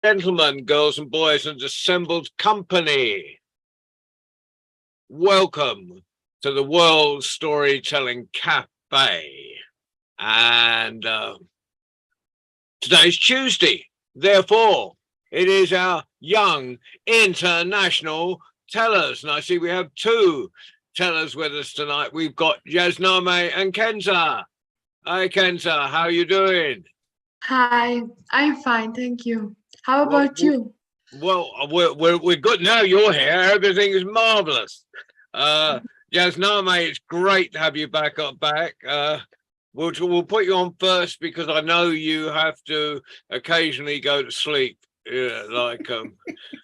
Gentlemen, girls and boys, and assembled company, welcome to the World Storytelling Cafe. And today's Tuesday, therefore, it is our young international tellers. And I see we have two tellers with us tonight. We've got Jasname and Kenza. Hi, Kenza, how are you doing? Hi, I'm fine, thank you. How about you? Well, we're good now. You're here. Everything is marvelous. Jasname, it's great to have you back. We'll put you on first because I know you have to occasionally go to sleep,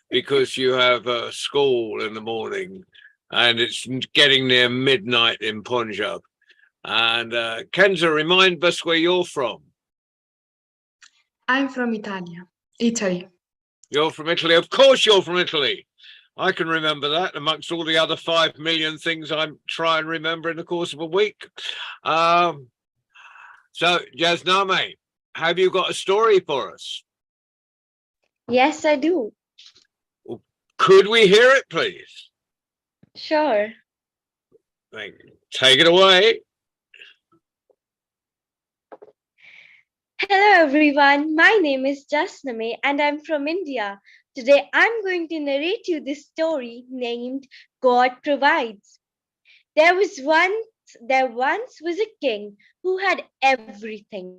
because you have school in the morning, and it's getting near midnight in Punjab. And Kenza, remind us where you're from. I'm from Italy. You're from Italy. Of course you're from Italy. I can remember that amongst all the other 5 million things I try and remember in the course of a week. So, Jasname, have you got a story for us? Yes, I do. Could we hear it, please? Sure. Thank you. Take it away. Hello, everyone. My name is Jasname, and I'm from India. Today, I'm going to narrate you this story named God Provides. There once was a king who had everything.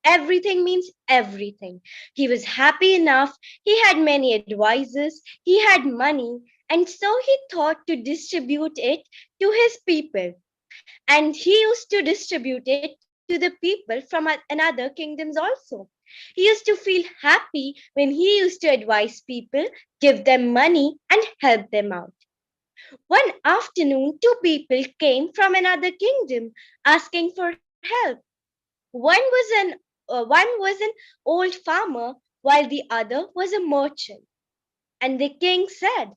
Everything means everything. He was happy enough. He had many advisors. He had money. And so he thought to distribute it to his people. And he used to distribute it to the people from another kingdoms also. He used to feel happy when he used to advise people, give them money, and help them out. One afternoon, two people came from another kingdom asking for help. One was an old farmer, while the other was a merchant. And the king said,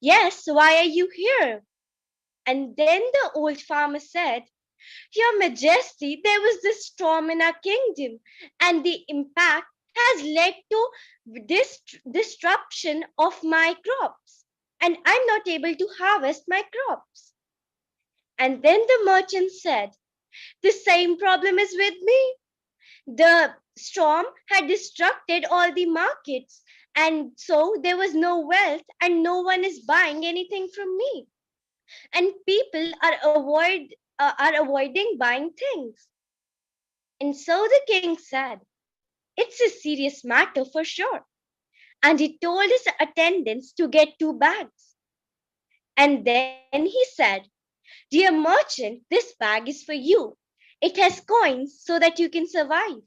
"Yes, why are you here?" And then the old farmer said, "Your Majesty, there was this storm in our kingdom, and the impact has led to disruption of my crops, and I'm not able to harvest my crops." And then the merchant said, "The same problem is with me. The storm had disrupted all the markets, and so there was no wealth, and no one is buying anything from me. And people are avoiding buying things." And so the king said, "It's a serious matter for sure." And he told his attendants to get 2 bags. And then he said, "Dear merchant, this bag is for you. It has coins so that you can survive."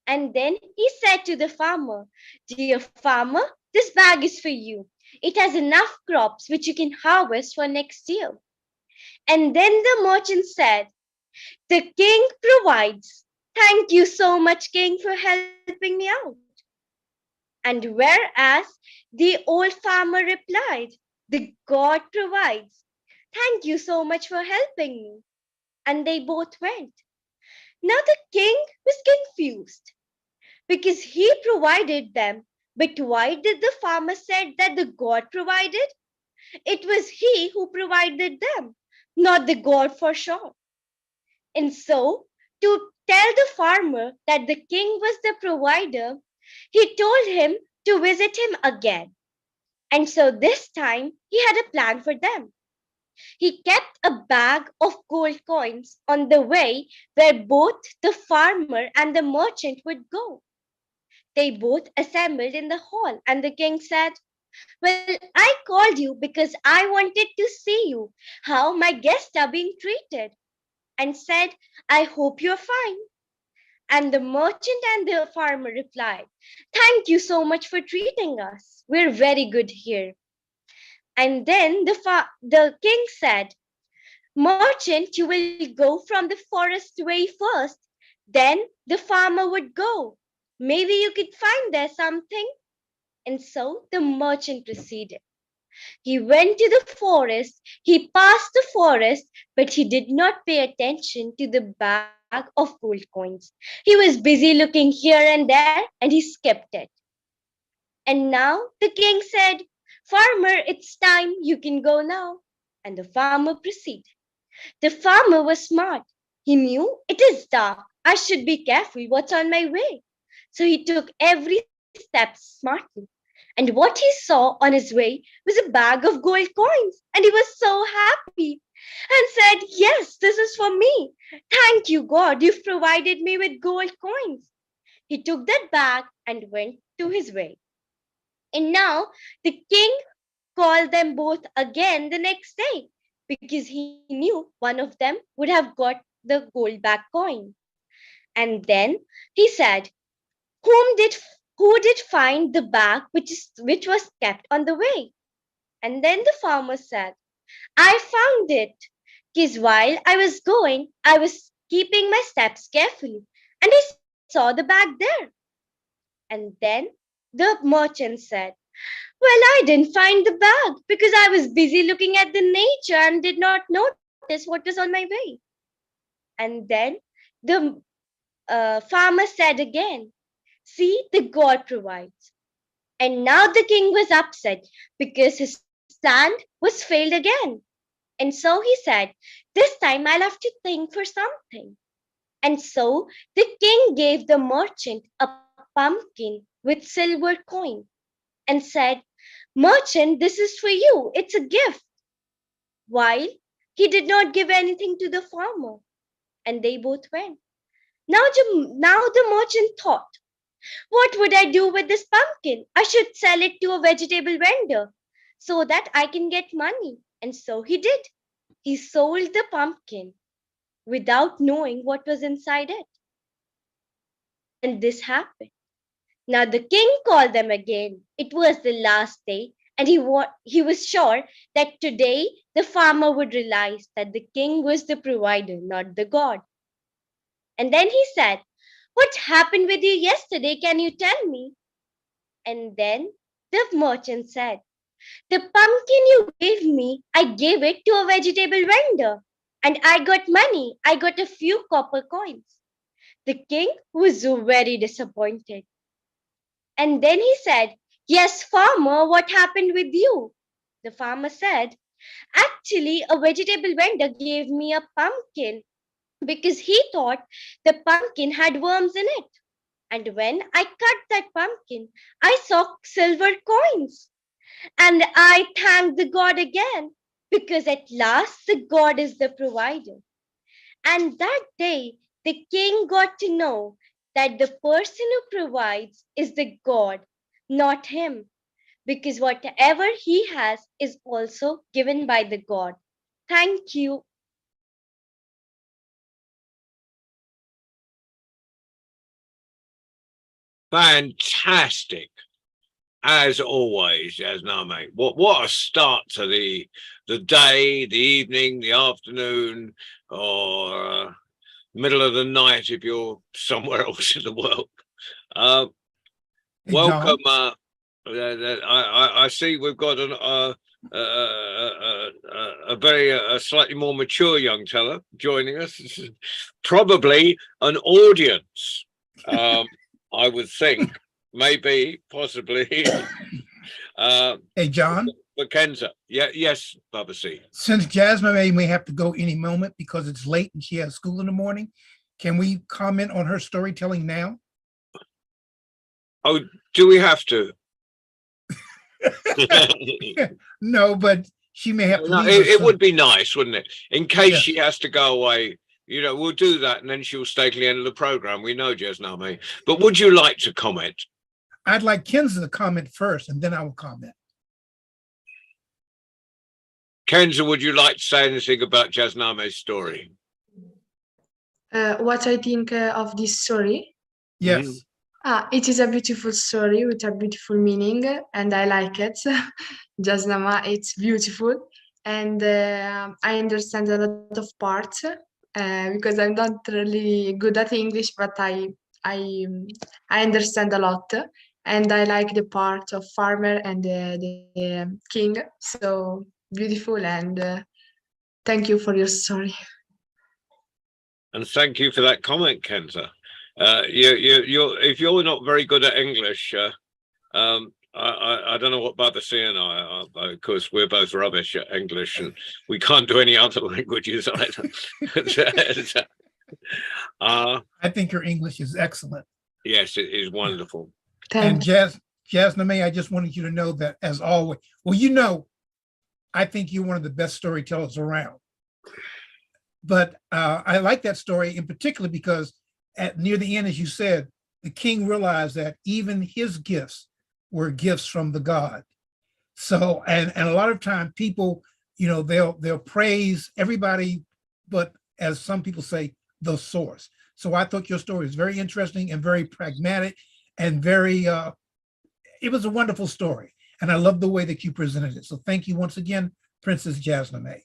And then he said to the farmer, "Dear farmer, this bag is for you. It has enough crops which you can harvest for next year." And then the merchant said, "The king provides. Thank you so much, king, for helping me out." And whereas the old farmer replied, "The God provides. Thank you so much for helping me." And they both went. Now the king was confused because he provided them. But why did the farmer said that the God provided? It was he who provided them, not the God for sure. And so, to tell the farmer that the king was the provider, he told him to visit him again. And so this time, he had a plan for them. He kept a bag of gold coins on the way where both the farmer and the merchant would go. They both assembled in the hall, and the king said, "Well, I called you because I wanted to see you, how my guests are being treated," and said, "I hope you're fine." And the merchant and the farmer replied, "Thank you so much for treating us. We're very good here." And then the king said, "Merchant, you will go from the forest way first. Then the farmer would go. Maybe you could find there something." And so the merchant proceeded. He went to the forest, he passed the forest, but he did not pay attention to the bag of gold coins. He was busy looking here and there, and he skipped it. And now the king said, "Farmer, it's time, you can go now." And the farmer proceeded. The farmer was smart. He knew it is dark. I should be careful what's on my way. So he took every step smartly. And what he saw on his way was a bag of gold coins. And he was so happy and said, "Yes, this is for me. Thank you, God. You've provided me with gold coins." He took that bag and went to his way. And now the king called them both again the next day because he knew one of them would have got the gold back coin. And then he said, Whom did who did find the bag which was kept on the way?" And then the farmer said, "I found it, because while I was going, I was keeping my steps carefully, and I saw the bag there." And then the merchant said, "Well, I didn't find the bag because I was busy looking at the nature and did not notice what was on my way." And then the farmer said again, "See, the God provides." And now the king was upset because his plan was failed again. And so he said, "This time I'll have to think for something." And so the king gave the merchant a pumpkin with silver coin and said, "Merchant, this is for you. It's a gift." While he did not give anything to the farmer. And they both went. Now the merchant thought, "What would I do with this pumpkin? I should sell it to a vegetable vendor so that I can get money." And so he did. He sold the pumpkin without knowing what was inside it. And this happened. Now the king called them again. It was the last day, and he was sure that today the farmer would realize that the king was the provider, not the God. And then he said, "What happened with you yesterday? Can you tell me?" And then the merchant said, "The pumpkin you gave me, I gave it to a vegetable vendor, and I got money. I got a few copper coins." The king was very disappointed. And then he said, "Yes, farmer, what happened with you?" The farmer said, "Actually, a vegetable vendor gave me a pumpkin because he thought the pumpkin had worms in it. And when I cut that pumpkin, I saw silver coins. And I thanked the God again because at last the God is the provider." And that day, the king got to know that the person who provides is the God, not him, because whatever he has is also given by the God. Thank you. Fantastic, as always, Jasname. What a start to the day, the evening, the afternoon, or middle of the night if you're somewhere else in the world. Hey, Welcome. John. I see we've got a very slightly more mature young teller joining us. This is probably an audience. I would think, maybe, possibly. Hey, John. Mackenzie. Yeah, yes, Babasi. Since Jasmine may have to go any moment because it's late and she has school in the morning, can we comment on her storytelling now? Oh, do we have to? No, but she may have to. No, leave us it soon. would be nice, wouldn't it? In case Yeah. she has to go away, you know, we'll do that, and then she'll stay to the end of the program. We know, Jasname. But would you like to comment? I'd like Kenza to comment first, and then I will comment. Kenza, would you like to say anything about Jasname's story? What I think of this story? Yes. It is a beautiful story with a beautiful meaning, and I like it. Jasnama, it's beautiful, and I understand a lot of parts because I'm not really good at English, but I understand a lot, and I like the part of farmer and the king. So beautiful, and thank you for your story. And thank you for that comment, Kenza. If you're not very good at English, I don't know what Brother C and I are, because we're both rubbish at English and we can't do any other languages either. I think your English is excellent. Yes, it is wonderful. And Thank you. Jasname, I just wanted you to know that as always, well, you know, I think you're one of the best storytellers around. But I like that story in particular because near the end, as you said, the king realized that even his gifts were gifts from the God. So, and a lot of time people, you know, they'll praise everybody, but as some people say, the source. So I thought your story was very interesting and very pragmatic and very, it was a wonderful story. And I love the way that you presented it. So thank you once again, Princess Jasname.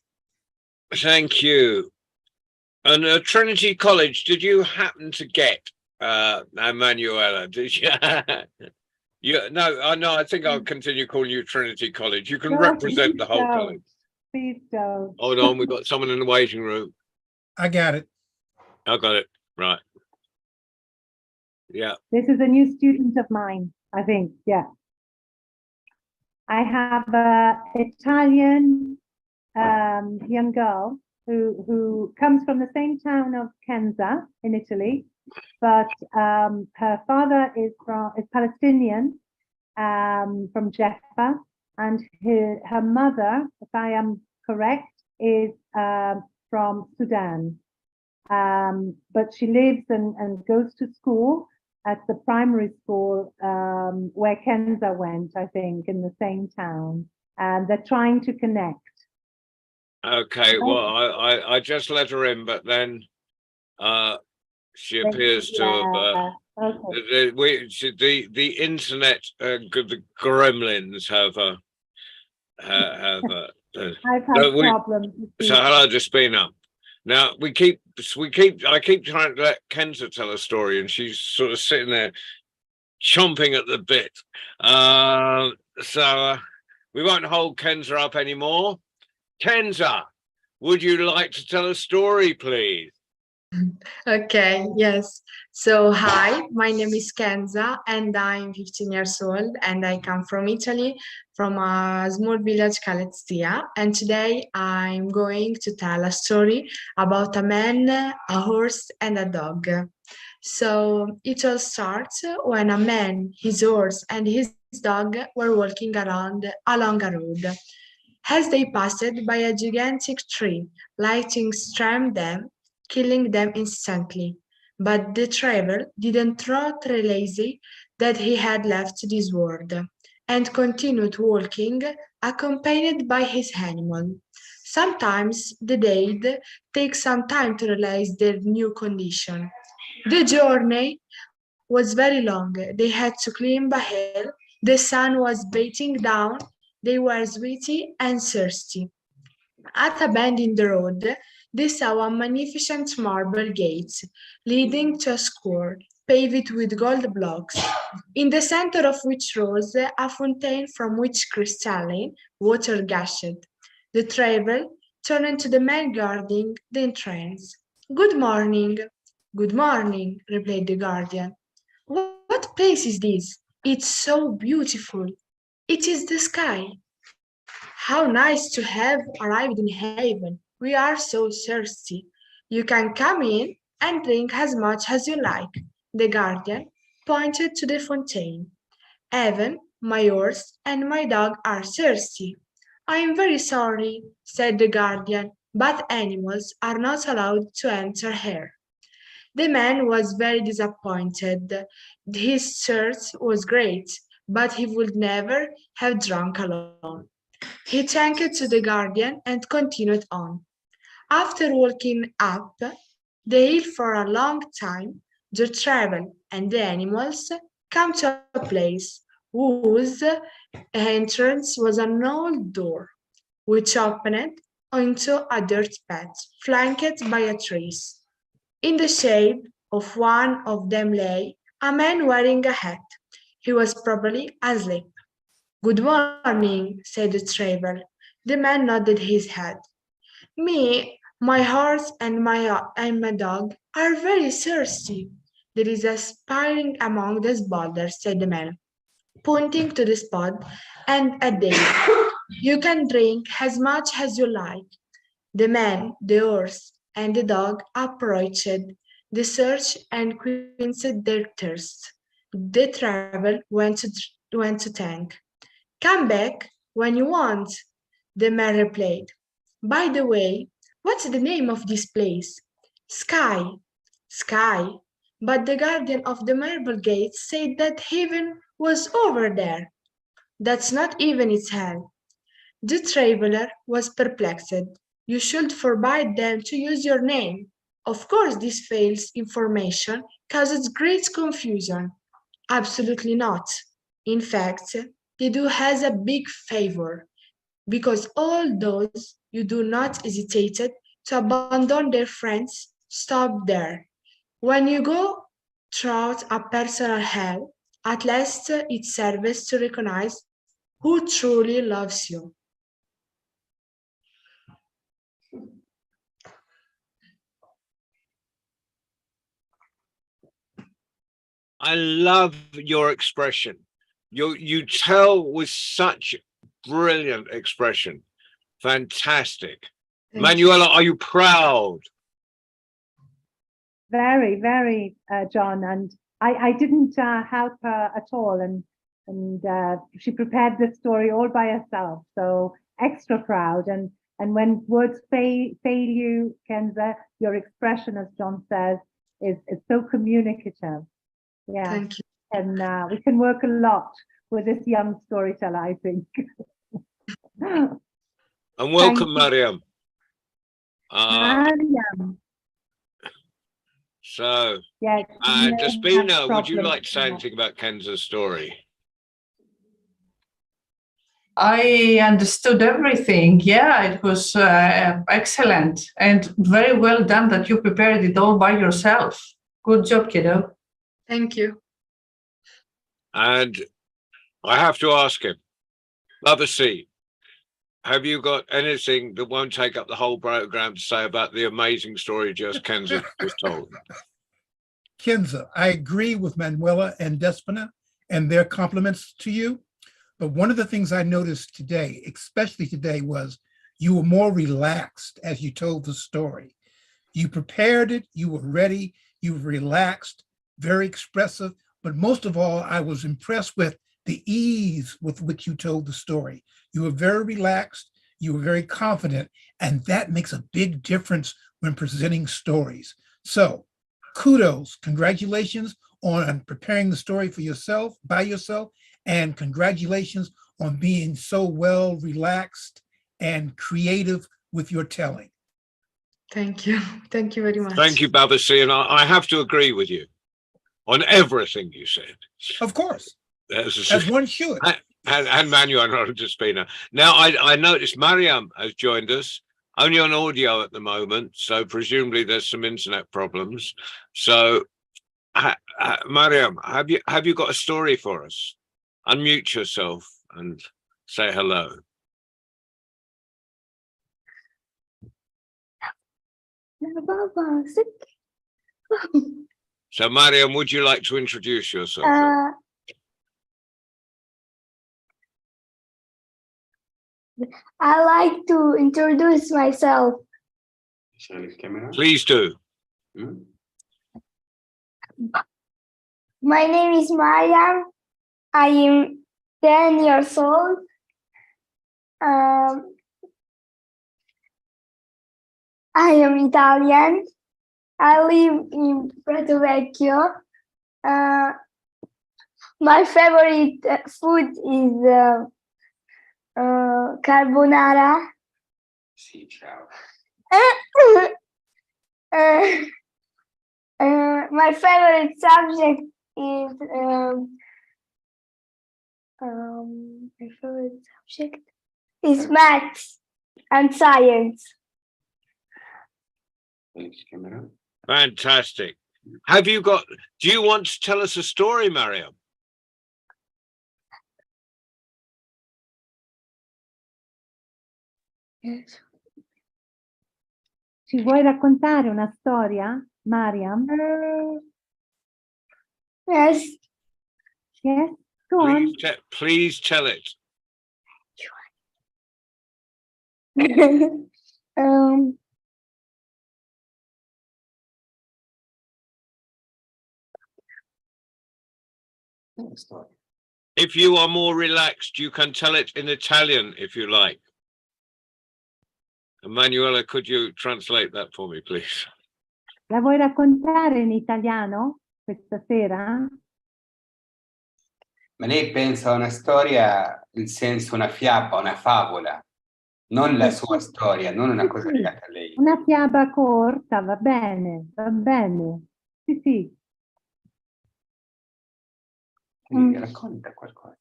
Thank you. And Trinity College, did you happen to get Emanuela? Did you? No, I think I'll continue calling you Trinity College. You can No, represent the please whole don't. college. Please don't. Hold on, we've got someone in the waiting room. I got it. I got it. Right. Yeah. This is a new student of mine, I think. Yeah. I have a Italian young girl who comes from the same town of Kenza in Italy, but her father is Palestinian, from Jaffa, and her mother, if I am correct, is from Sudan. But she lives and goes to school at the primary school where Kenza went, I think, in the same town, and they're trying to connect. Okay. Well, I just let her in, but then she appears to have. Okay. The internet, the gremlins have. I've had we- problems. with So these. hello, Despina. Now I keep trying to let Kenza tell a story, and she's sort of sitting there chomping at the bit. So we won't hold Kenza up anymore. Kenza, would you like to tell a story, please? Okay, yes. So, hi, my name is Kenza, and I'm 15 years old, and I come from Italy, from a small village called Stia. And today I'm going to tell a story about a man, a horse, and a dog. So, it all starts when a man, his horse, and his dog were walking along a road. As they passed by a gigantic tree, lightning struck them, killing them instantly. But the traveler did not realize that he had left this world and continued walking, accompanied by his animal. Sometimes the dead take some time to realize their new condition. The journey was very long. They had to climb a hill. The sun was beating down. They were sweaty and thirsty. At a bend in the road, they saw a magnificent marble gate leading to a square paved with gold blocks, in the center of which rose a fountain from which crystalline water gushed. The traveler turned to the man guarding the entrance. "Good morning." "Good morning," replied the guardian. What place is this? It's so beautiful." "It is the sky." "How nice to have arrived in heaven. We are so thirsty." "You can come in and drink as much as you like." The guardian pointed to the fountain. "Even my horse and my dog are thirsty." "I am very sorry," said the guardian, "but animals are not allowed to enter here." The man was very disappointed. His thirst was great, but he would never have drunk alone. He thanked to the guardian and continued on. After walking up the hill for a long time, the traveler and the animals came to a place whose entrance was an old door, which opened into a dirt path flanked by a trees. In the shade of one of them lay a man wearing a hat. He was probably asleep. "Good morning," said the traveler. The man nodded his head. "Me, my horse, and my dog are very thirsty." "There is a spring among these boulders," said the man. pointing to the spot, and a date. You can drink as much as you like. The man, the horse, and the dog approached the search and quenched their thirst. The travel went to tank. Come back when you want, the man replied. By the way, what's the name of this place? Sky. Sky. But the guardian of the marble gate said that heaven was over there. That's not even its hell. The traveler was perplexed. You should forbid them to use your name. Of course, this false information causes great confusion. Absolutely not. In fact, they do us a big favor because all those you do not hesitate to abandon their friends stop there. When you go through a personal hell, at last it serves to recognize who truly loves you. I love your expression. You tell with such brilliant expression. Fantastic. Thank you. Manuela, are you proud? Very, very, John. And I didn't help her at all. And she prepared this story all by herself. So extra proud. And when words fail you, Kenza, your expression, as John says, is so communicative. Yeah. Thank you. And we can work a lot with this young storyteller, I think. And welcome, you. Mariam. Mariam. So, Yeah, Despina, would you like to say anything about Kenza's story? I understood everything. Yeah, it was excellent and very well done that you prepared it all by yourself. Good job, kiddo. Thank you. And I have to ask him, Mother C, have you got anything that won't take up the whole program to say about the amazing story just Kenza just told? Kenza, I agree with Manuela and Despina and their compliments to you. But one of the things I noticed today, especially today, was you were more relaxed as you told the story. You prepared it, you were ready, you were relaxed, very expressive, but most of all, I was impressed with the ease with which you told the story. You were very relaxed, you were very confident, and that makes a big difference when presenting stories. So kudos, congratulations on preparing the story for yourself, by yourself, and congratulations on being so well relaxed and creative with your telling. Thank you. Thank you very much. Thank you, Mother C, and I have to agree with you on everything you said. Of course, As one should. And Manuel and Despina. Now, I noticed Mariam has joined us, only on audio at the moment, so presumably there's some internet problems. So, Mariam, have you got a story for us? Unmute yourself and say hello. So, Mariam, would you like to introduce yourself? I like to introduce myself. Please do. My name is Mariam. I am 10 years old. I am Italian. I live in Prato Vecchio. My favorite food is carbonara. Sì, ciao. My favorite subject is maths and science. Thanks, camera. Fantastic. Do you want to tell us a story, Mariam? Yes. Ci vuoi raccontare una storia, Mariam? Yes. Yes. Go on. Please tell it. um, If you are more relaxed, you can tell it in Italian if you like. Emanuela, could you translate that for me, please? La vuoi raccontare in italiano questa sera? Ma lei pensa a una storia in senso una fiaba, una favola, non la sua storia, non una cosa Sì, legata a lei. una fiaba corta, va bene, va bene. Sì, sì. Quindi racconta qualcosa.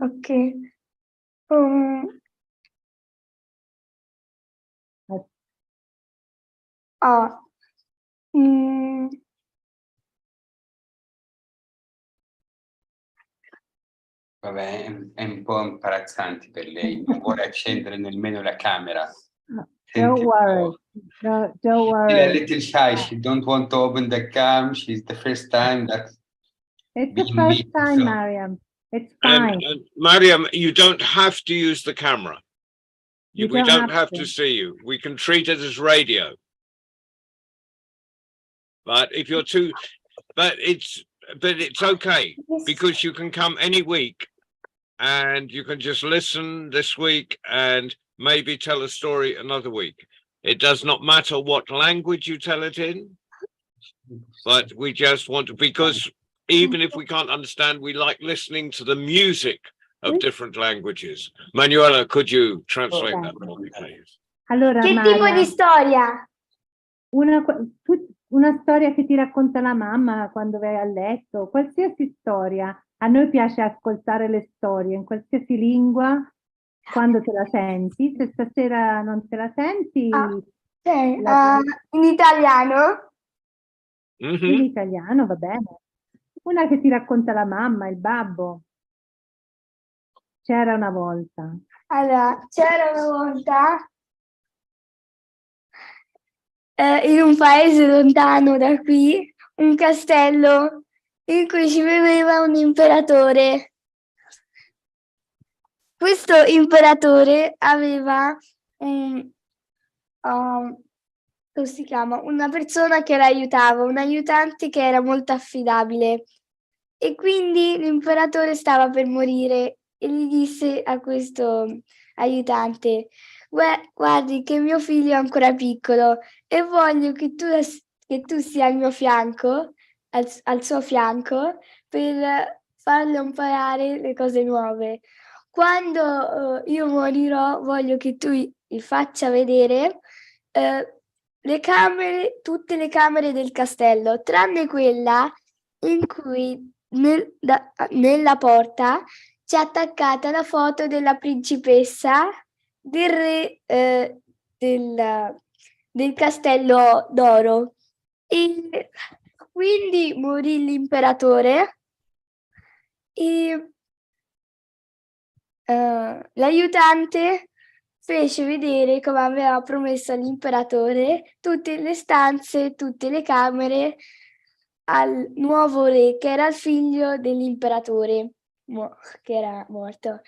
ok. Um, ah, mm, Vabbè, è un po' imbarazzante per lei, non vuole accendere nemmeno la camera. Don't Senti un worry. po'. Don't She's a worry. little shy, she don't want to open the cam, she's the first time that It's the being first me, time, so- Mariam. It's And, fine. and Mariam, you don't have to use the camera. You We don't don't have have to see you. We can treat it as radio. But if you're too, but it's okay because you can come any week and you can just listen this week and maybe tell a story another week. It does not matter what language you tell it in, but we just want to, because even if we can't understand, we like listening to the music of different languages. Manuela, could you translate that for me, please? Allora, che tipo Mariam, di storia? una storia che ti racconta la mamma quando vai a letto, qualsiasi storia. A noi piace ascoltare le storie in qualsiasi lingua, quando te la senti. Se stasera non te la senti, In italiano? Mhm. in italiano va bene. Una che ti racconta la mamma, il babbo. C'era una volta. Allora, c'era una volta in un paese lontano da qui un castello in cui ci viveva un imperatore. Questo imperatore aveva come si chiama? Una persona che l'aiutava, un aiutante che era molto affidabile. E quindi l'imperatore stava per morire e gli disse a questo aiutante: guardi che mio figlio è ancora piccolo e voglio che tu sia al mio fianco, al suo fianco, per farle imparare le cose nuove. Quando io morirò, voglio che tu gli faccia vedere le camere, tutte le camere del castello, tranne quella in cui nella porta c'è attaccata la foto della principessa del re del castello d'oro. E quindi morì l'imperatore e l'aiutante fece vedere, come aveva promesso all'imperatore, tutte le stanze, tutte le camere al nuovo re, che era il figlio dell'imperatore, che era morto.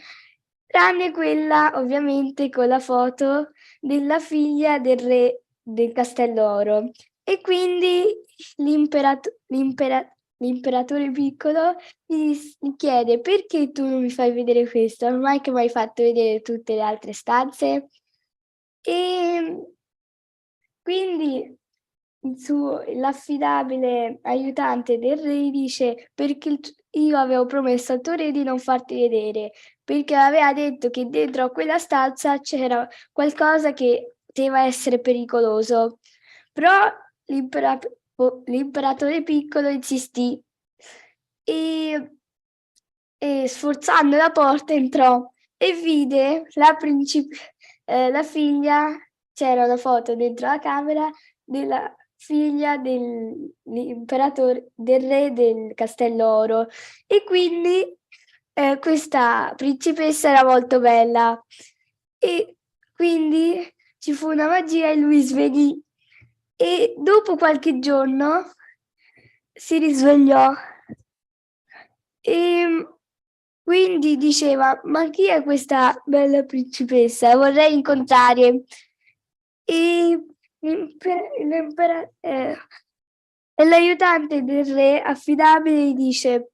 Tranne quella, ovviamente, con la foto della figlia del re del Castello Oro. E quindi l'imperatore piccolo gli chiede: perché tu non mi fai vedere questo? Ormai che mi hai fatto vedere tutte le altre stanze? E quindi l'affidabile aiutante del re dice: perché io avevo promesso al tuo re di non farti vedere, perché aveva detto che dentro a quella stanza c'era qualcosa che poteva essere pericoloso. Però l'imperatore piccolo insistì e sforzando la porta entrò e vide la figlia, c'era una foto dentro la camera della figlia dell'imperatore, del re del Castello Oro, e quindi questa principessa era molto bella e quindi ci fu una magia e lui svenì E dopo qualche giorno si risvegliò e quindi diceva: ma chi è questa bella principessa? Vorrei incontrare. E e l'aiutante del re affidabile gli dice: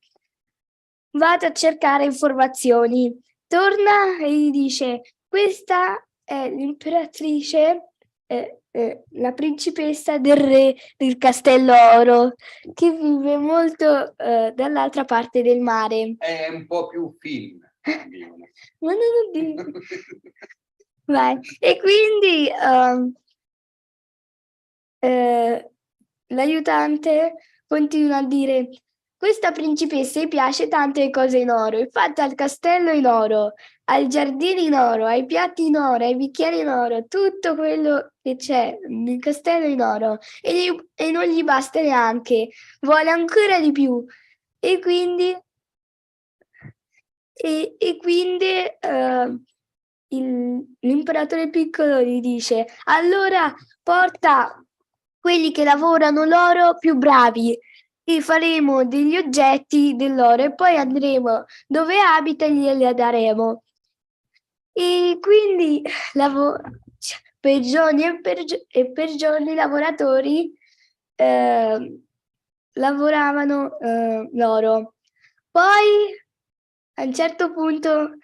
vado a cercare informazioni. Torna e gli dice: questa è l'imperatrice, la principessa del re del Castello Oro, che vive molto dall'altra parte del mare. È un po' più film. Ma non lo dico. Vai. E quindi l'aiutante continua a dire: questa principessa gli piace tante le cose in oro, infatti ha il castello in oro, ha i giardini in oro, ha i piatti in oro, ha i bicchieri in oro, tutto quello che c'è nel castello in oro e non gli basta neanche, vuole ancora di più. E quindi l'imperatore piccolo gli dice: allora porta quelli che lavorano l'oro più bravi e faremo degli oggetti dell'oro e poi andremo dove abita e glieli daremo. E quindi per giorni e per giorni i lavoratori lavoravano l'oro. Poi a un certo punto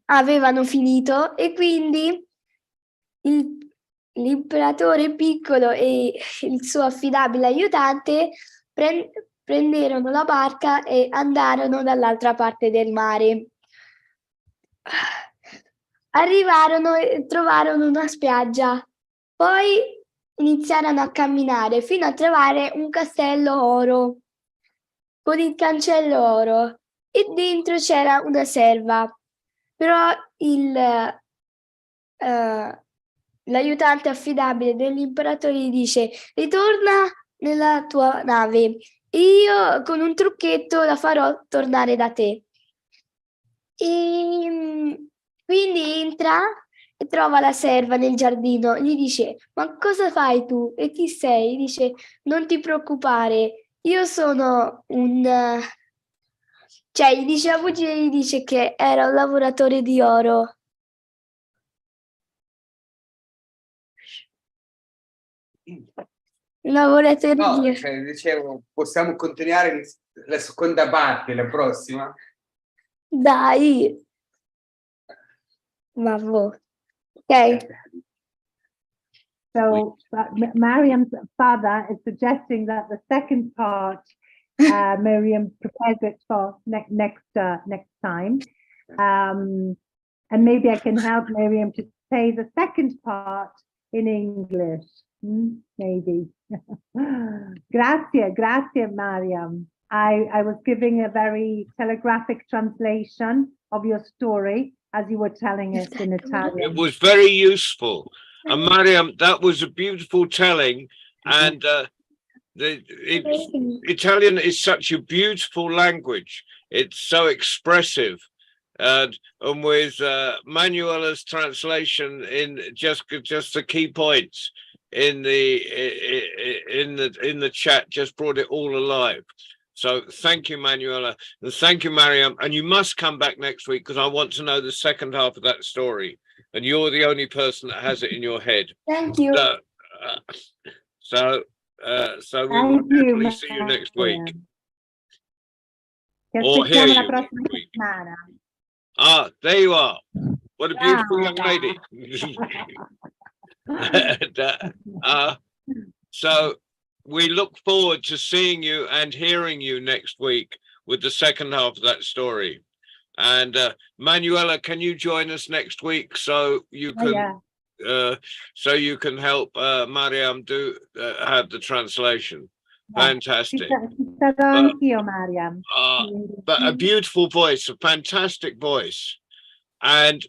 avevano finito e quindi l'imperatore piccolo e il suo affidabile aiutante prenderono la barca e andarono dall'altra parte del mare. Arrivarono e trovarono una spiaggia, poi iniziarono a camminare fino a trovare un castello oro con il cancello oro e dentro c'era una serva, però l'aiutante affidabile dell'imperatore gli dice: ritorna nella tua nave, io con un trucchetto la farò tornare da te. E quindi entra e trova la serva nel giardino, gli dice: ma cosa fai tu e chi sei? Gli dice: non ti preoccupare, io sono cioè gli dice la bugia e gli dice che era un lavoratore di oro. Un lavoratore di No, oro. cioè, dicevo, possiamo continuare la seconda parte, la prossima? Dai. Vabbè. Ok. So Mariam's father is suggesting that the second part, Miriam prepares it for next time. And maybe I can help Miriam to say the second part in English. Maybe. Grazie, Mariam. I was giving a very telegraphic translation of your story as you were telling it in Italian. It was very useful. And Mariam, that was a beautiful telling. And Italian is such a beautiful language. It's so expressive. And with Manuela's translation in just the key points in the chat just brought it all alive. So thank you, Manuela, and thank you, Mariam. And you must come back next week because I want to know the second half of that story. And you're the only person that has it in your head. Thank you. So we will definitely see you next week. Or hear you next week. Ah, there you are. What a beautiful young lady. So we look forward to seeing you and hearing you next week with the second half of that story. And Manuela, can you join us next week so you can help Mariam have the translation? Fantastic. But a beautiful voice, a fantastic voice. And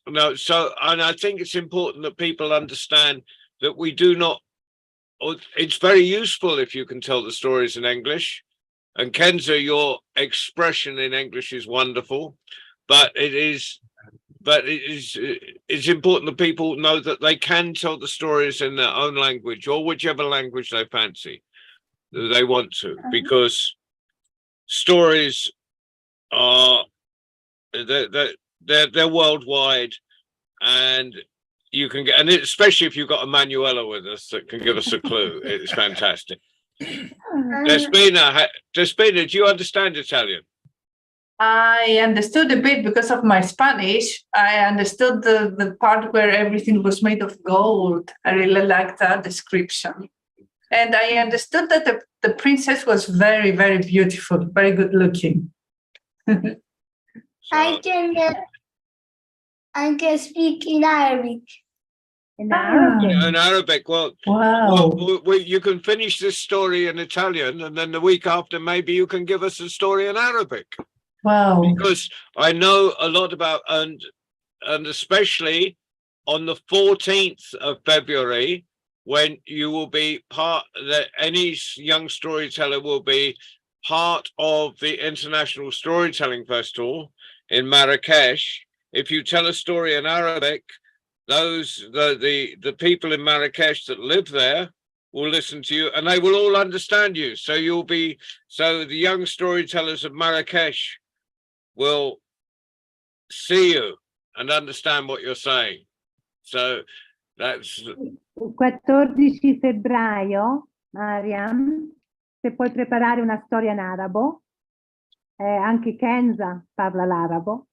I think it's important that people understand that we do not, it's very useful if you can tell the stories in English. And Kenza, your expression in English is wonderful, but it is but it's important that people know that they can tell the stories in their own language or whichever language they fancy, they want to, because stories are they're worldwide, and you can get, and especially if you've got a Manuela with us that can give us a clue. It's fantastic. Despina, do you understand Italian? I understood a bit because of my Spanish. I understood the part where everything was made of gold. I really liked that description. And I understood that the princess was very, very beautiful, very good looking. I can speak in Arabic. In Arabic. In Arabic, well, Wow. you can finish this story in Italian, and then the week after, maybe you can give us a story in Arabic. Wow. Because I know a lot about, and especially on the 14th of February, when you will be any young storyteller will be part of the International Storytelling Festival in Marrakesh. If you tell a story in Arabic, the people in Marrakesh that live there will listen to you, and they will all understand you. So the young storytellers of Marrakesh will see you and understand what you're saying. So that's 14 febbraio, Mariam, se puoi preparare una storia in arabo, anche Kenza parla l'arabo,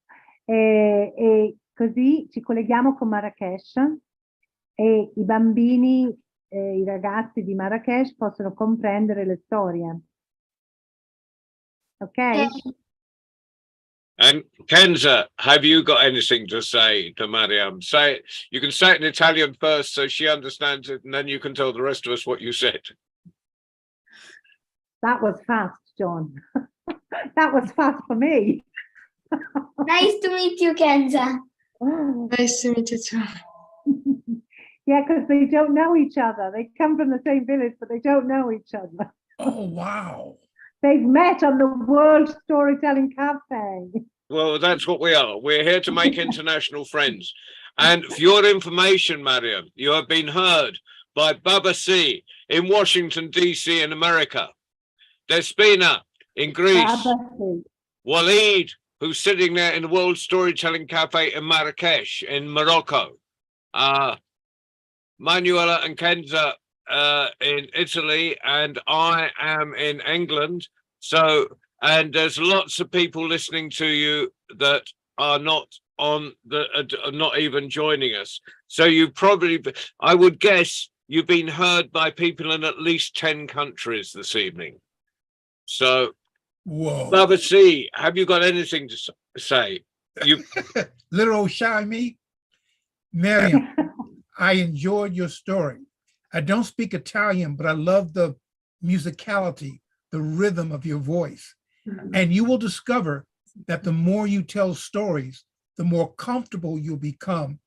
e così ci colleghiamo con Marrakesh e i bambini, i ragazzi di Marrakesh possono comprendere le storie. Ok? And Kenza, have you got anything to say to Mariam? Say it. You can say it in Italian first so she understands it, and then you can tell the rest of us what you said. That was fast, John. That was fast for me. Nice to meet you, Kenza. Nice to meet you too. Yeah, because they don't know each other. They come from the same village, but they don't know each other. Oh, wow. They've met on the World Storytelling Cafe. Well, that's what we are. We're here to make international friends. And for your information, Mariam, you have been heard by Baba C in Washington, D.C. in America, Despina in Greece, Waleed, who's sitting there in the World Storytelling Cafe in Marrakesh in Morocco, Manuela and Kenza in Italy, and I am in England. So, and there's lots of people listening to you that are not not even joining us. So you probably, I would guess, you've been heard by people in at least 10 countries this evening. So, Whoa. Baba C, have you got anything to say? Little shy me. Mariam, I enjoyed your story. I don't speak Italian, but I love the musicality, the rhythm of your voice. And you will discover that the more you tell stories, the more comfortable you'll become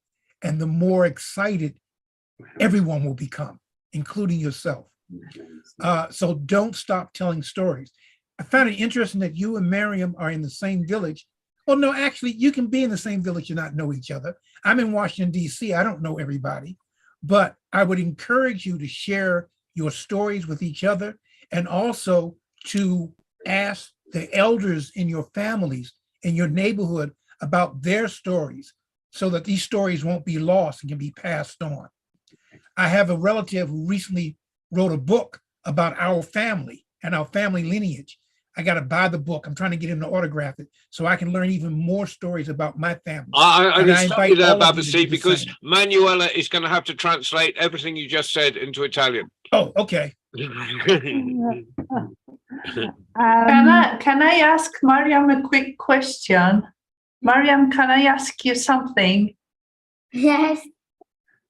and the more excited everyone will become, including yourself. So don't stop telling stories. I found it interesting that you and Mariam are in the same village. Well, no, actually, you can be in the same village and not know each other. I'm in Washington, D.C. I don't know everybody, but I would encourage you to share your stories with each other and also to ask the elders in your families, in your neighborhood, about their stories so that these stories won't be lost and can be passed on. I have a relative who recently wrote a book about our family and our family lineage. I got to buy the book. I'm trying to get him to autograph it so I can learn even more stories about my family. I can stop you there, all of Baba you to C, do the because same. Manuela is going to have to translate everything you just said into Italian. Oh, okay. Can I ask Mariam a quick question? Mariam, can I ask you something? Yes.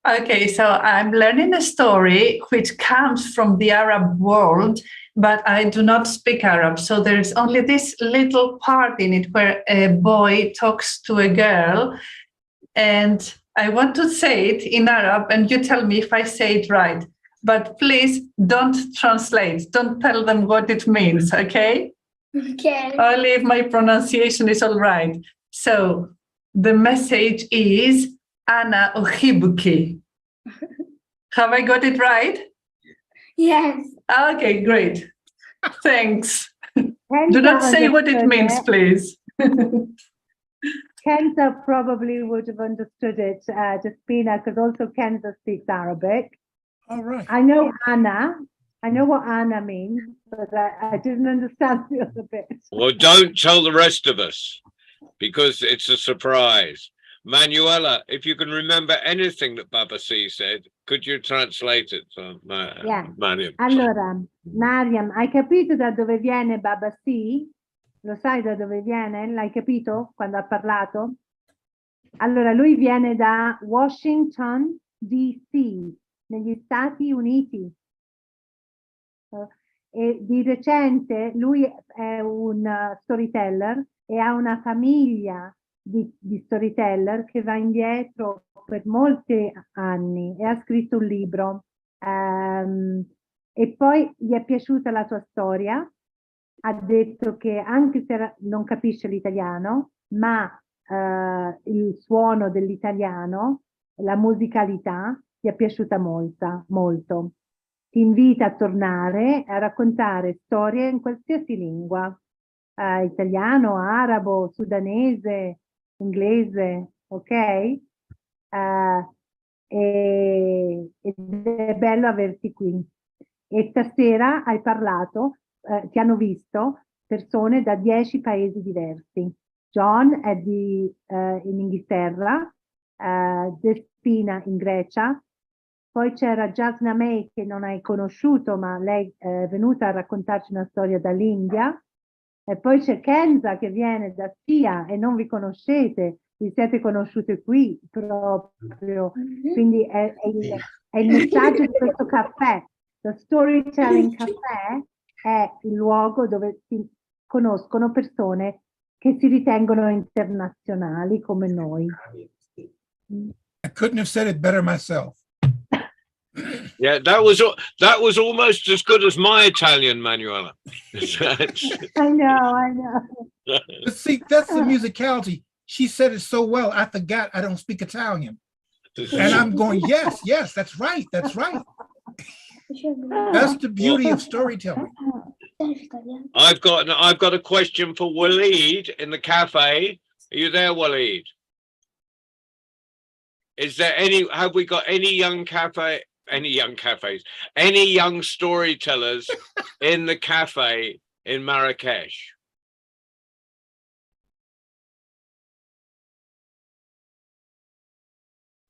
Okay, so I'm learning a story which comes from the Arab world, but I do not speak Arab. So there's only this little part in it where a boy talks to a girl, and I want to say it in Arab, and you tell me if I say it right. But please don't translate. Don't tell them what it means, okay? Okay. Only if my pronunciation is all right. So the message is Ana Uhibuki. Have I got it right? Yes. Okay, great. Thanks. Do Kenza not say what it understood means, it. please. Kenza probably would have understood it, Despina, because also Kenza speaks Arabic. All right. I know Anna. I know what Anna means, but I didn't understand the other bit. Well, don't tell the rest of us because it's a surprise. Manuela, if you can remember anything that Baba C said, could you translate it? Yeah. Mariam? Allora, Mariam, hai capito da dove viene Baba C? Lo sai da dove viene? L'hai capito quando ha parlato? Allora, lui viene da Washington, D.C., negli Stati Uniti. E di recente lui è un storyteller e ha una famiglia di storyteller che va indietro per molti anni e ha scritto un libro. E poi gli è piaciuta la tua storia, ha detto che anche se non capisce l'italiano, ma il suono dell'italiano, la musicalità, gli è piaciuta molto. Ti invita a tornare a raccontare storie in qualsiasi lingua, italiano, arabo, sudanese, inglese, ok? Ed è bello averti qui. E stasera hai parlato, ti hanno visto persone da 10 paesi diversi. John è in Inghilterra, Despina in Grecia, poi c'era Jasna May che non hai conosciuto, ma lei è venuta a raccontarci una storia dall'India, e poi c'è Kenza che viene da Sia e non vi conoscete, vi siete conosciute qui proprio, quindi è il messaggio di questo caffè. Lo Storytelling Café è il luogo dove si conoscono persone che si ritengono internazionali come noi. I couldn't have said it better myself. Yeah, that was almost as good as my Italian, Manuela. I know. But see, that's the musicality. She said it so well, I forgot I don't speak Italian. And I'm going, yes, that's right. That's the beauty of storytelling. I've got a question for Waleed in the cafe. Are you there, Waleed? Have we got any young storytellers in the cafe in Marrakesh?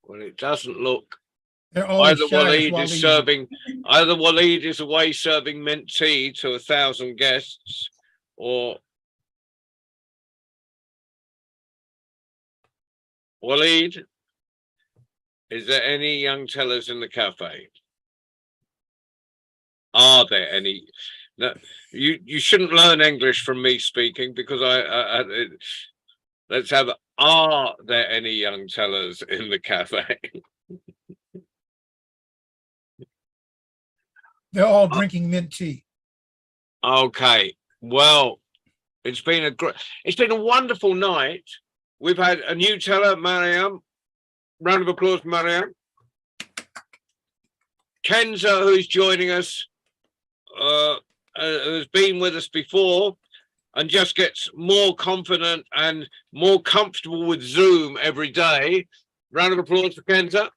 Well, it doesn't look. They're always Either shy Waleed is away serving mint tea to 1,000 guests, or Waleed, is there any young tellers in the cafe? Are there any? No, you shouldn't learn English from me speaking, because let's have, are there any young tellers in the cafe? They're all drinking mint tea. Okay, well, it's been a wonderful night. We've had a new teller, Mariam. Round of applause for Mariam. Kenza, who's joining us, has been with us before and just gets more confident and more comfortable with Zoom every day. Round of applause for Kenza.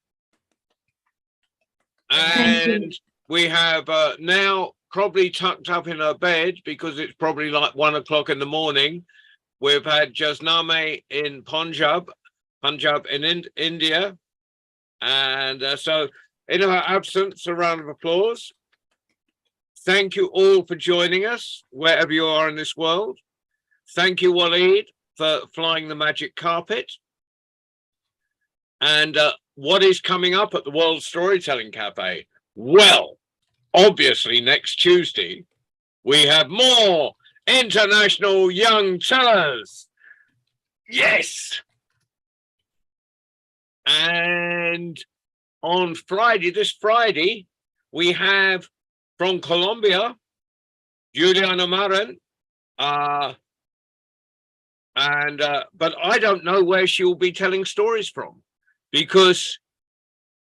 And we have now probably tucked up in her bed, because it's probably like 1 o'clock in the morning. We've had Jasname in Punjab in India. And so in her absence, a round of applause. Thank you all for joining us, wherever you are in this world. Thank you, Waleed, for flying the magic carpet. And what is coming up at the World Storytelling Cafe? Well, obviously next Tuesday, we have more international young tellers. Yes. And on Friday, this Friday, we have from Colombia, Juliana Marin, And but I don't know where she will be telling stories from, because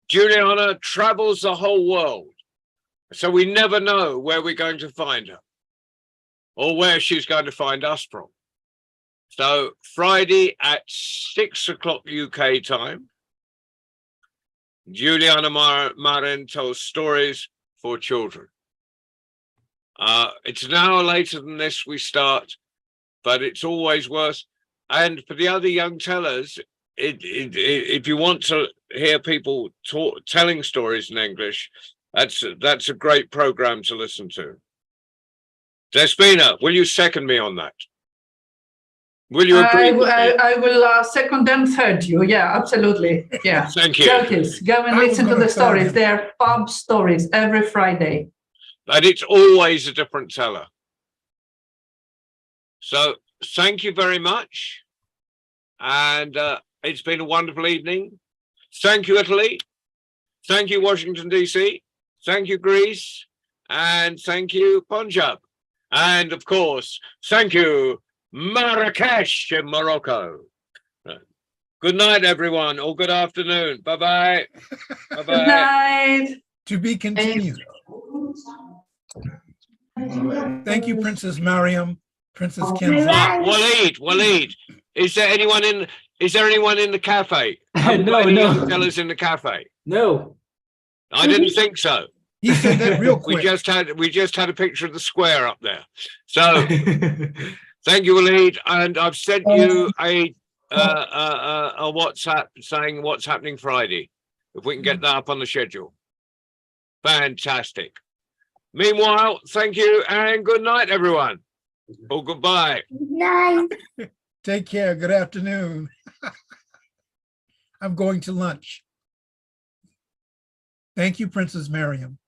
Juliana travels the whole world. So we never know where we're going to find her or where she's going to find us from. So Friday at 6 o'clock UK time, Juliana Marin tells stories for children. It's an hour later than this we start, but it's always worth. And for the other young tellers, if you want to hear people telling stories in English, that's a great program to listen to. Despina, will you second me on that? Will you agree? I will second and third you. Yeah, absolutely. Yeah. Thank you. Go kids, go and I was listen to gonna the tell stories. you. They're fab stories every Friday. And it's always a different teller. So thank you very much. And it's been a wonderful evening. Thank you, Italy. Thank you, Washington, DC. Thank you, Greece. And thank you, Punjab. And of course, thank you, Marrakesh in Morocco. Good night, everyone, or good afternoon. Bye-bye. Good Bye-bye. night. To be continued. Thank you, Princess Mariam, Princess Kenza. Waleed, is there anyone in the cafe? Have we got any young fellas in the cafe? No. I didn't think so. He said that real We quick. just had a picture of the square up there. So thank you, Waleed, and I've sent you a WhatsApp saying what's happening Friday. If we can get that up on the schedule. Fantastic. Meanwhile, thank you and good night, everyone. Or goodbye. Good night. Take care. Good afternoon. I'm going to lunch. Thank you, Princess Mariam.